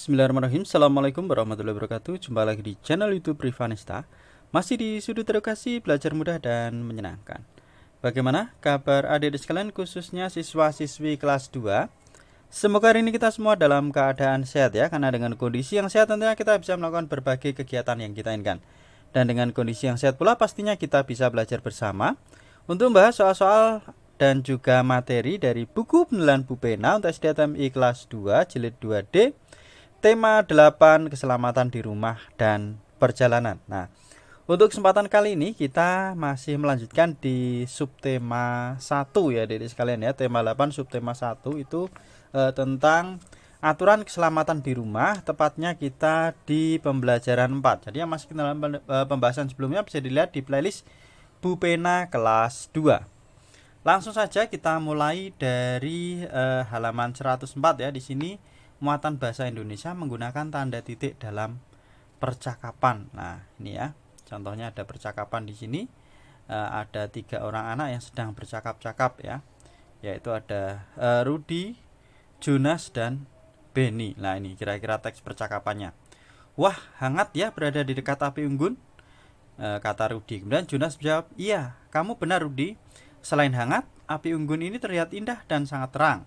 Bismillahirrahmanirrahim. Assalamualaikum warahmatullahi wabarakatuh. Jumpa lagi di channel YouTube Rivanista. Masih di sudut edukasi, belajar mudah dan menyenangkan. Bagaimana kabar adik-adik sekalian, khususnya siswa-siswi kelas 2? Semoga hari ini kita semua dalam keadaan sehat ya. Karena dengan kondisi yang sehat tentunya kita bisa melakukan berbagai kegiatan yang kita inginkan. Dan dengan kondisi yang sehat pula pastinya kita bisa belajar bersama untuk membahas soal-soal dan juga materi dari buku penilaian Bu Pena untuk SDTMI kelas 2 jilid 2D. Tema 8, keselamatan di rumah dan perjalanan. Nah, untuk kesempatan kali ini kita masih melanjutkan di subtema 1 ya adik-adik sekalian ya. Tema 8 subtema 1 itu tentang aturan keselamatan di rumah, tepatnya kita di pembelajaran 4. Jadi yang masih dalam pembahasan sebelumnya bisa dilihat di playlist Bu Pena kelas 2. Langsung saja kita mulai dari halaman 104 ya. Di sini muatan bahasa Indonesia menggunakan tanda titik dalam percakapan. Nah, ini ya. Contohnya ada percakapan di sini. Ada 3 orang anak yang sedang bercakap-cakap ya. Yaitu ada Rudi, Jonas dan Benny. Nah, ini kira-kira teks percakapannya. Wah, hangat ya berada di dekat api unggun, kata Rudi. Kemudian Jonas menjawab, iya, kamu benar Rudi. Selain hangat, api unggun ini terlihat indah dan sangat terang.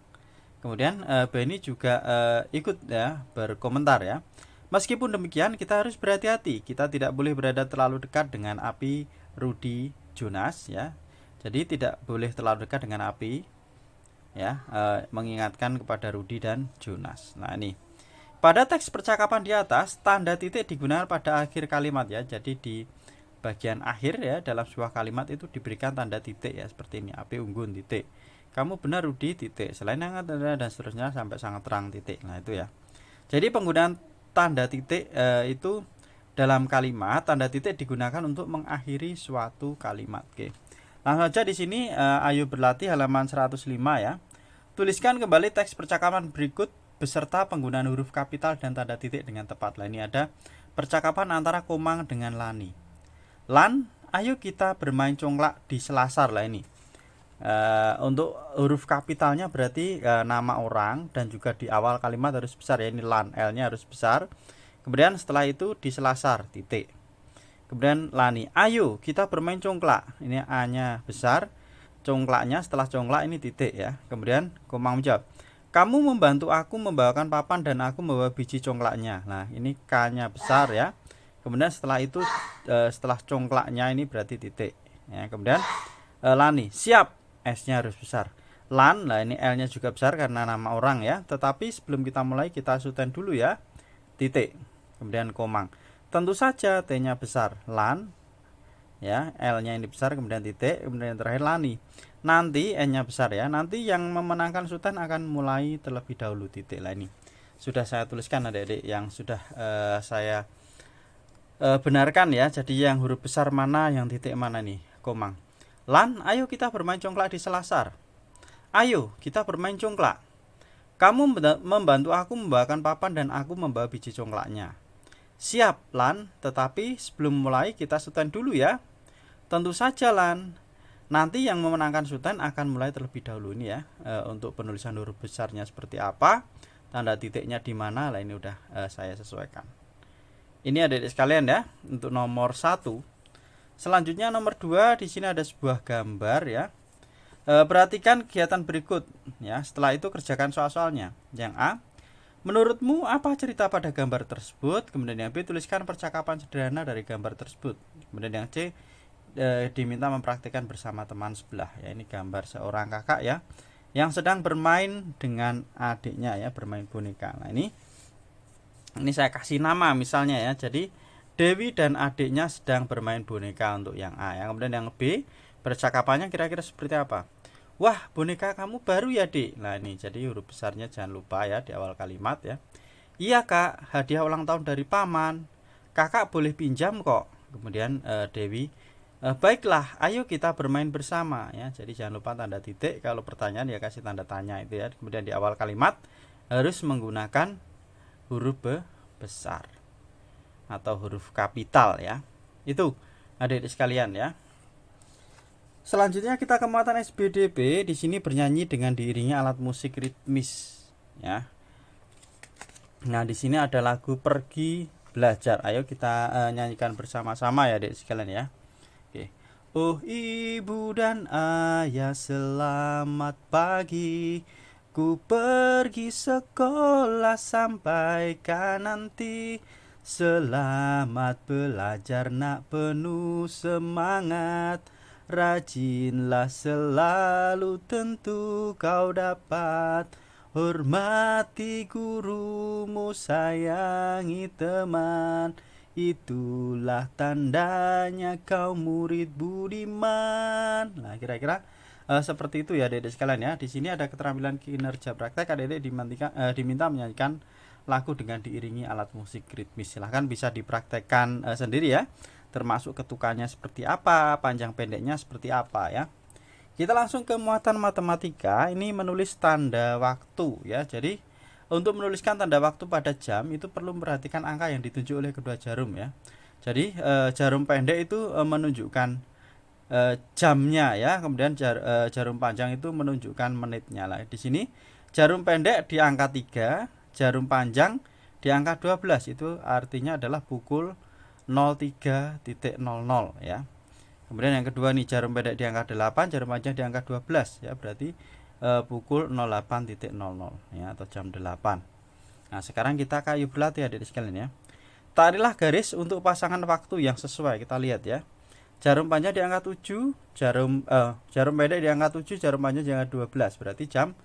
Kemudian Benny juga ikut ya berkomentar ya. Meskipun demikian kita harus berhati-hati. Kita tidak boleh berada terlalu dekat dengan api Rudi Jonas ya. Jadi tidak boleh terlalu dekat dengan api ya, mengingatkan kepada Rudi dan Jonas. Nah, ini. Pada teks percakapan di atas, tanda titik digunakan pada akhir kalimat ya. Jadi di bagian akhir ya dalam sebuah kalimat itu diberikan tanda titik ya, seperti ini, api unggun titik. Kamu benar Rudi titik, selain hangat dan seterusnya sampai sangat terang titik. Nah, itu ya. Jadi penggunaan tanda titik itu dalam kalimat, tanda titik digunakan untuk mengakhiri suatu kalimat. Oke. Langsung saja di sini ayo berlatih halaman 105 ya. Tuliskan kembali teks percakapan berikut beserta penggunaan huruf kapital dan tanda titik dengan tepat. Nah, ini ada percakapan antara Komang dengan Lani. Lan, ayo kita bermain congklak di Selasar. Lah ini. Untuk huruf kapitalnya berarti nama orang dan juga di awal kalimat harus besar ya, ini Lan, L-nya harus besar. Kemudian setelah itu di Selasar titik. Kemudian Lani, ayo kita bermain congklak. Ini A-nya besar, congklaknya setelah congklak ini titik ya. Kemudian Komang menjawab, kamu membantu aku membawakan papan dan aku membawa biji congklaknya. Nah, ini K-nya besar ya. Kemudian setelah itu setelah congklaknya ini berarti titik ya. Kemudian Lani, siap, S-nya harus besar. Lan, nah ini L-nya juga besar karena nama orang ya. Tetapi sebelum kita mulai kita suten dulu ya. Titik. Kemudian Komang. Tentu saja T-nya besar. Lan, ya, L-nya ini besar, kemudian titik, kemudian yang terakhir Lani. Nanti N-nya besar ya. Nanti yang memenangkan sultan akan mulai terlebih dahulu titik. Lah ini sudah saya tuliskan adik-adik yang sudah saya benarkan ya. Jadi yang huruf besar mana, yang titik mana nih, Komang. Lan, ayo kita bermain congklak di Selasar. Ayo kita bermain congklak. Kamu membantu aku membawakan papan dan aku membawa biji congklaknya. Siap, Lan, tetapi sebelum mulai kita sultan dulu ya. Tentu saja, Lan. Nanti yang memenangkan sultan akan mulai terlebih dahulu ini ya. Untuk penulisan huruf besarnya seperti apa, tanda titiknya di mana, lah ini udah saya sesuaikan. Ini adik-adik sekalian ya, untuk nomor 1. Selanjutnya nomor 2, di sini ada sebuah gambar ya. Perhatikan kegiatan berikut ya. Setelah itu kerjakan soal-soalnya. Yang A, menurutmu apa cerita pada gambar tersebut? Kemudian yang B, tuliskan percakapan sederhana dari gambar tersebut. Kemudian yang C, diminta mempraktikkan bersama teman sebelah ya. Ini gambar seorang kakak ya yang sedang bermain dengan adiknya ya, bermain boneka. Nah, ini saya kasih nama misalnya ya. Jadi Dewi dan adiknya sedang bermain boneka untuk yang A ya. Kemudian yang B, percakapannya kira-kira seperti apa? Wah, boneka kamu baru ya, Dik. Nah, ini jadi huruf besarnya jangan lupa ya di awal kalimat ya. Iya, Kak, hadiah ulang tahun dari paman. Kakak boleh pinjam kok. Kemudian Dewi, baiklah, ayo kita bermain bersama ya. Jadi jangan lupa tanda titik, kalau pertanyaan ya kasih tanda tanya itu ya. Kemudian di awal kalimat harus menggunakan huruf besar atau huruf kapital ya. Itu adik-adik sekalian ya. Selanjutnya kita ke muatan SBDB. Di sini bernyanyi dengan diiringi alat musik ritmis ya. Nah, di sini ada lagu Pergi Belajar. Ayo kita nyanyikan bersama-sama ya, Adik sekalian ya. Oke. Oh ibu dan ayah, selamat pagi. Ku pergi sekolah sampai kan nanti. Selamat belajar nak, penuh semangat. Rajinlah selalu, tentu kau dapat. Hormati gurumu, sayangi teman. Itulah tandanya kau murid budiman. Nah, kira-kira seperti itu ya, Adik-adik sekalian ya. Di sini ada keterampilan kinerja praktek. Adik-adik diminta menyanyikan lagu dengan diiringi alat musik ritmis. Silahkan bisa dipraktekkan sendiri ya. Termasuk ketukannya seperti apa, panjang pendeknya seperti apa ya. Kita langsung ke muatan matematika. Ini menulis tanda waktu ya. Jadi untuk menuliskan tanda waktu pada jam itu perlu memperhatikan angka yang ditunjuk oleh kedua jarum ya. Jadi jarum pendek itu menunjukkan jamnya ya. Kemudian jarum panjang itu menunjukkan menitnya lah. Di sini jarum pendek di angka 3, jarum panjang di angka 12. Itu artinya adalah pukul 03.00 ya. Kemudian yang kedua nih, jarum pendek di angka 8, jarum panjang di angka 12 ya, berarti pukul 08.00 ya, atau jam 8. Nah, sekarang kita kayu berlatih adik sekalian ya. Tarilah garis untuk pasangan waktu yang sesuai. Kita lihat ya. Jarum panjang di angka 7, jarum pendek di angka 7, jarum panjang di angka 12, berarti jam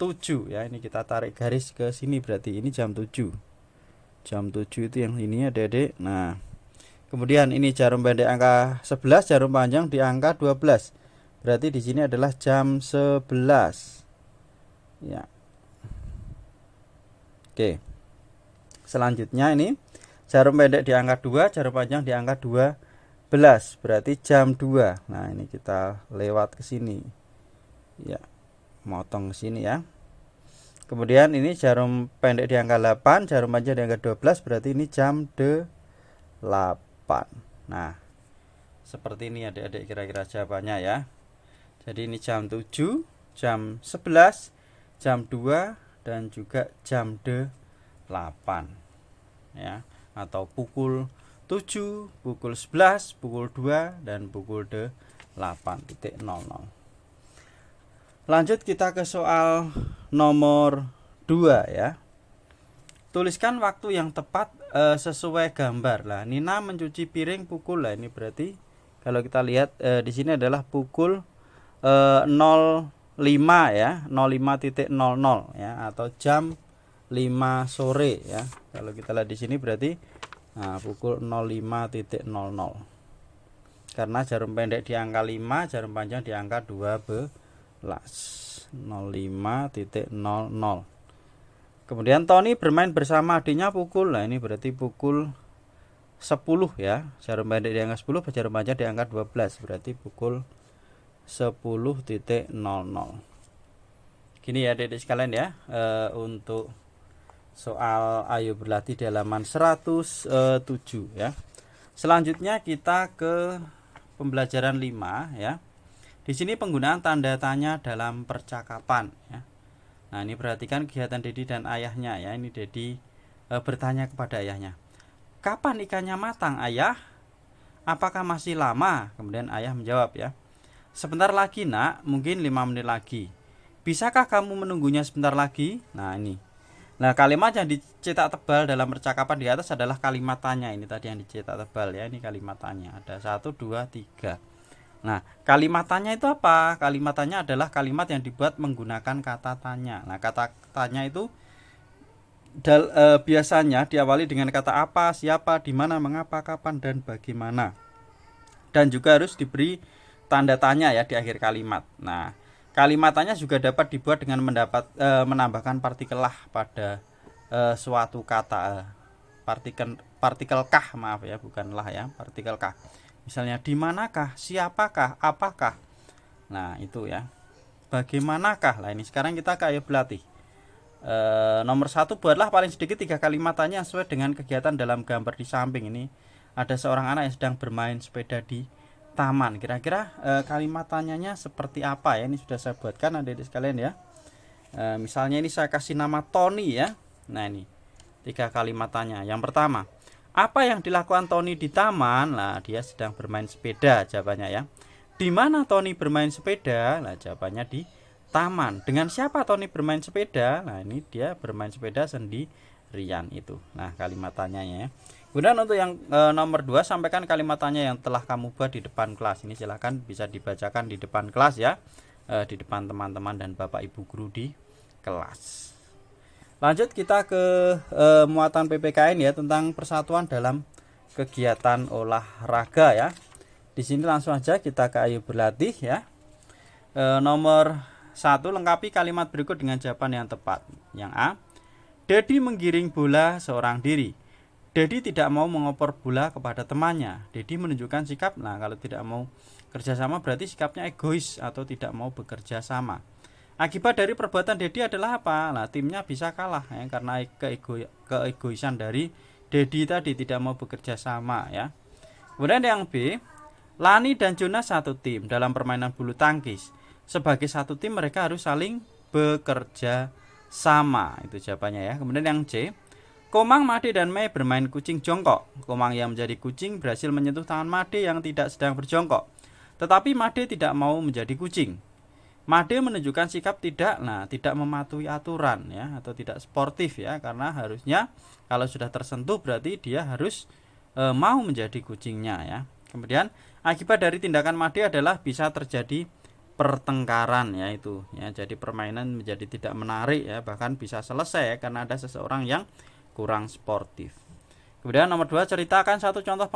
7 ya. Ini kita tarik garis ke sini, berarti ini jam 7. Jam 7 itu yang ini adik-adik. Nah, kemudian ini jarum pendek angka 11, jarum panjang di angka 12. Berarti di sini adalah jam 11. Ya. Oke. Selanjutnya ini jarum pendek di angka 2, jarum panjang di angka 12. Berarti jam 2. Nah, ini kita lewat ke sini. Ya. Motong ke sini ya. Kemudian ini jarum pendek di angka 8, jarum panjang di angka 12, berarti ini jam 8. Nah, seperti ini adik-adik kira-kira jawabannya ya. Jadi ini jam 7, jam 11, jam 2, dan juga jam 8 ya, atau pukul 7, pukul 11, pukul 2, dan pukul 8.00. Lanjut kita ke soal nomor 2 ya. Tuliskan waktu yang tepat sesuai gambar. Lah, Nina mencuci piring pukul, lah ini berarti kalau kita lihat di sini adalah pukul 05 ya, 05.00 ya, atau jam 5 sore ya. Kalau kita lihat di sini berarti pukul 05.00. Karena jarum pendek di angka 5, jarum panjang di angka 12. 05.00. Kemudian Tony bermain bersama adiknya pukul, nah ini berarti pukul 10 ya. Jarum pendek di angka 10, jarum panjang di angka 12, berarti pukul 10.00. Gini ya adik-adik sekalian ya, untuk soal ayo berlatih di halaman 107 ya. Selanjutnya kita ke pembelajaran 5 ya. Di sini penggunaan tanda tanya dalam percakapan ya. Nah, ini perhatikan kegiatan Dedi dan ayahnya ya. Ini Dedi bertanya kepada ayahnya, "Kapan ikannya matang, Ayah? Apakah masih lama?" Kemudian ayah menjawab ya, "Sebentar lagi, Nak, mungkin 5 menit lagi. Bisakah kamu menunggunya sebentar lagi?" Nah, ini. Nah, kalimat yang dicetak tebal dalam percakapan di atas adalah kalimat tanya. Ini tadi yang dicetak tebal ya. Ini kalimat tanya. Ada 1, 2, 3. Nah, kalimat tanya itu apa? Kalimat tanya adalah kalimat yang dibuat menggunakan kata tanya. Nah, kata tanya itu biasanya diawali dengan kata apa, siapa, di mana, mengapa, kapan, dan bagaimana. Dan juga harus diberi tanda tanya ya di akhir kalimat. Nah, kalimat tanya juga dapat dibuat dengan menambahkan partikel lah pada suatu kata. Partikel kah, maaf ya, bukan lah ya, partikel kah. Misalnya di manakah, siapakah, apakah. Nah, itu ya. Bagaimanakah? Nah, ini sekarang kita kayak berlatih. Nomor 1, buatlah paling sedikit 3 kalimat tanya yang sesuai dengan kegiatan dalam gambar di samping. Ini ada seorang anak yang sedang bermain sepeda di taman. Kira-kira kalimat tanyanya seperti apa ya? Ini sudah saya buatkan adik-adik sekalian ya. Misalnya ini saya kasih nama Tony ya. Nah, ini 3 kalimat tanya. Yang pertama, apa yang dilakukan Tony di taman? Nah, dia sedang bermain sepeda, jawabannya ya. Di mana Tony bermain sepeda? Nah, jawabannya di taman. Dengan siapa Tony bermain sepeda? Nah, ini dia bermain sepeda sendirian itu. Nah, kalimat tanyanya ya. Kemudian untuk yang nomor 2, sampaikan kalimat tanya yang telah kamu buat di depan kelas. Ini silahkan bisa dibacakan di depan kelas ya, di depan teman-teman dan bapak ibu guru di kelas. Lanjut kita ke muatan PPKN ya, tentang persatuan dalam kegiatan olahraga ya. Di sini langsung aja kita ke ayo berlatih ya. Nomor 1, lengkapi kalimat berikut dengan jawaban yang tepat. Yang A, Dedi menggiring bola seorang diri. Dedi tidak mau mengoper bola kepada temannya. Dedi menunjukkan sikap, nah kalau tidak mau kerjasama berarti sikapnya egois atau tidak mau bekerja sama. Akibat dari perbuatan Dedi adalah apa? Nah, timnya bisa kalah ya, karena keegoisan dari Dedi tadi, tidak mau bekerja sama ya. Kemudian yang B, Lani dan Jonas satu tim dalam permainan bulu tangkis. Sebagai satu tim mereka harus saling bekerja sama. Itu jawabannya ya. Kemudian yang C, Komang, Made, dan Mei bermain kucing jongkok. Komang yang menjadi kucing berhasil menyentuh tangan Made yang tidak sedang berjongkok. Tetapi Made tidak mau menjadi kucing. Made menunjukkan sikap tidak mematuhi aturan ya, atau tidak sportif ya, karena harusnya kalau sudah tersentuh berarti dia harus mau menjadi kucingnya ya. Kemudian akibat dari tindakan Made adalah bisa terjadi pertengkaran ya itu ya. Jadi permainan menjadi tidak menarik ya, bahkan bisa selesai ya, karena ada seseorang yang kurang sportif. Kemudian nomor 2, ceritakan satu contoh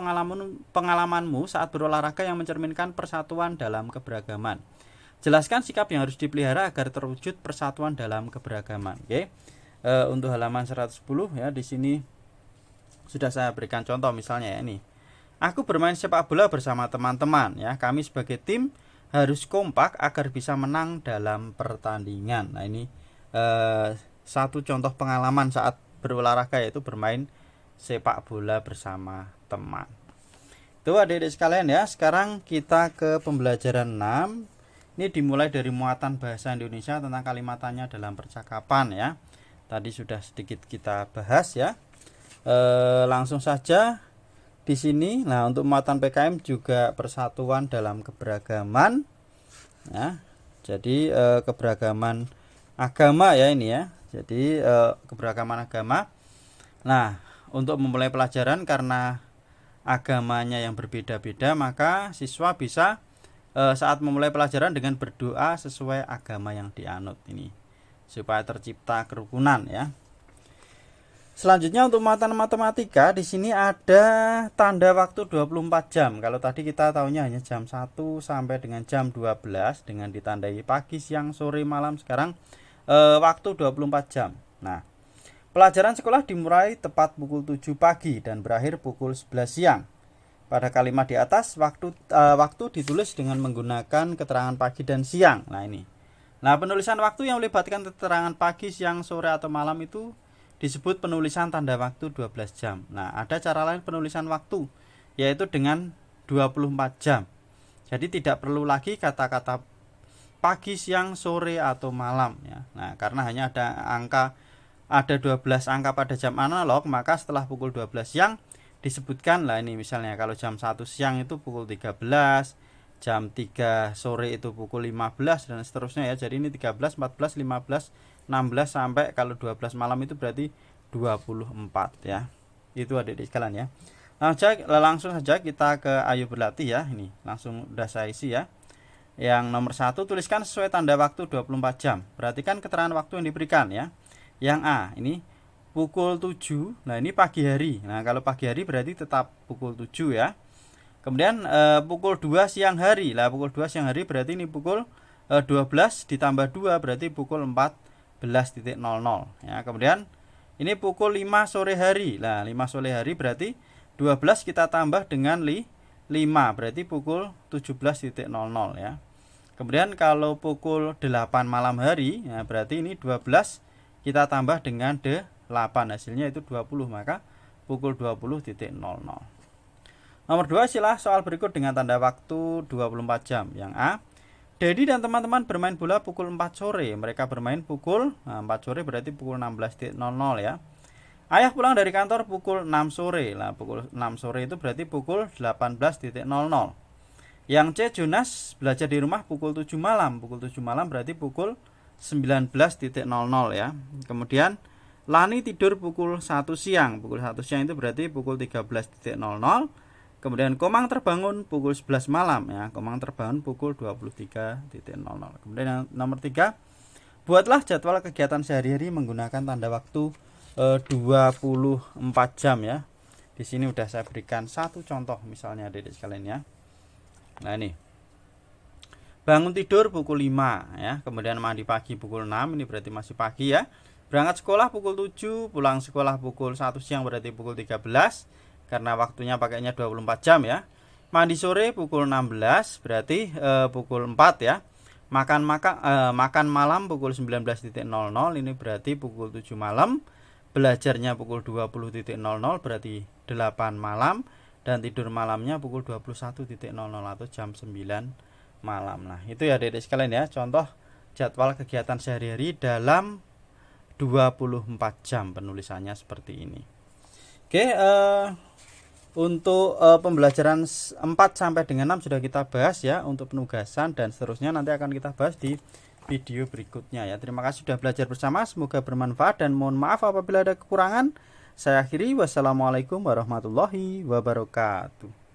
pengalamanmu saat berolahraga yang mencerminkan persatuan dalam keberagaman. Jelaskan sikap yang harus dipelihara agar terwujud persatuan dalam keberagaman. Oke. Untuk halaman 110 ya, di sini sudah saya berikan contoh misalnya ya ini. Aku bermain sepak bola bersama teman-teman ya. Kami sebagai tim harus kompak agar bisa menang dalam pertandingan. Nah, ini satu contoh pengalaman saat berolahraga, yaitu bermain sepak bola bersama teman. Itu adik-adik sekalian ya. Sekarang kita ke pembelajaran 6. Ini dimulai dari muatan bahasa Indonesia tentang kalimat tanya dalam percakapan ya. Tadi sudah sedikit kita bahas ya. Langsung saja di sini. Nah, untuk muatan PKM juga persatuan dalam keberagaman ya. Jadi keberagaman agama ya ini ya. Jadi keberagaman agama. Nah, untuk memulai pelajaran karena agamanya yang berbeda-beda, maka siswa bisa saat memulai pelajaran dengan berdoa sesuai agama yang dianut ini, supaya tercipta kerukunan ya. Selanjutnya untuk muatan matematika, di sini ada tanda waktu 24 jam. Kalau tadi kita tahunya hanya jam 1 sampai dengan jam 12 dengan ditandai pagi, siang, sore, malam. Sekarang waktu 24 jam. Nah, pelajaran sekolah dimulai tepat pukul 7 pagi dan berakhir pukul 11 siang. Pada kalimat di atas, waktu ditulis dengan menggunakan keterangan pagi dan siang. Nah, ini. Nah, penulisan waktu yang melibatkan keterangan pagi, siang, sore, atau malam itu disebut penulisan tanda waktu 12 jam. Nah, ada cara lain penulisan waktu, yaitu dengan 24 jam. Jadi tidak perlu lagi kata-kata pagi, siang, sore, atau malam ya. Nah, karena hanya ada 12 angka pada jam analog, maka setelah pukul 12 siang disebutkan lah ini, misalnya kalau jam 1 siang itu pukul 13, jam 3 sore itu pukul 15 dan seterusnya ya. Jadi ini 13, 14, 15, 16 sampai kalau 12 malam itu berarti 24 ya. Itu adik-adik sekalian ya. Langsung saja kita ke ayo berlatih ya. Ini langsung udah saya isi ya. Yang nomor 1, tuliskan sesuai tanda waktu 24 jam. Perhatikan keterangan waktu yang diberikan ya. Yang A, ini pukul 7. Nah, ini pagi hari. Nah, kalau pagi hari berarti tetap pukul 7 ya. Kemudian pukul 2 siang hari. Lah, pukul 2 siang hari berarti ini pukul 12 ditambah 2 berarti pukul 14.00 ya. Kemudian ini pukul 5 sore hari. Lah, 5 sore hari berarti 12 kita tambah dengan 5 berarti pukul 17.00 ya. Kemudian kalau pukul 8 malam hari, ya berarti ini 12 kita tambah dengan 8, hasilnya itu 20, maka pukul 20.00. Nomor 2, silah soal berikut dengan tanda waktu 24 jam. Yang A, Dedi dan teman-teman bermain bola pukul 4 sore. Mereka bermain pukul 4 sore berarti pukul 16.00 ya. Ayah pulang dari kantor pukul 6 sore. Lah, pukul 6 sore itu berarti pukul 18.00. Yang C, Jonas belajar di rumah pukul 7 malam. Pukul 7 malam berarti pukul 19.00 ya. Kemudian Lani tidur pukul 1 siang. Pukul 1 siang itu berarti pukul 13.00. Kemudian Komang terbangun pukul 11 malam ya. Komang terbangun pukul 23.00. Kemudian yang nomor 3, buatlah jadwal kegiatan sehari-hari menggunakan tanda waktu 24 jam ya. Di sini udah saya berikan satu contoh misalnya adik-adik sekalian ya. Nah ini. Bangun tidur pukul 5 ya, kemudian mandi pagi pukul 6, ini berarti masih pagi ya. Berangkat sekolah pukul 7, pulang sekolah pukul 1 siang berarti pukul 13 karena waktunya pakainya 24 jam ya. Mandi sore pukul 16 berarti pukul 4 ya. Makan malam pukul 19.00, ini berarti pukul 7 malam. Belajarnya pukul 20.00 berarti 8 malam, dan tidur malamnya pukul 21.00 atau jam 9 malam. Nah, itu ya adik-adik sekalian ya, contoh jadwal kegiatan sehari-hari dalam 24 jam penulisannya seperti ini. Oke, untuk pembelajaran 4 sampai dengan 6 sudah kita bahas ya, untuk penugasan dan seterusnya nanti akan kita bahas di video berikutnya ya. Terima kasih sudah belajar bersama, semoga bermanfaat dan mohon maaf apabila ada kekurangan. Saya akhiri, wassalamualaikum warahmatullahi wabarakatuh.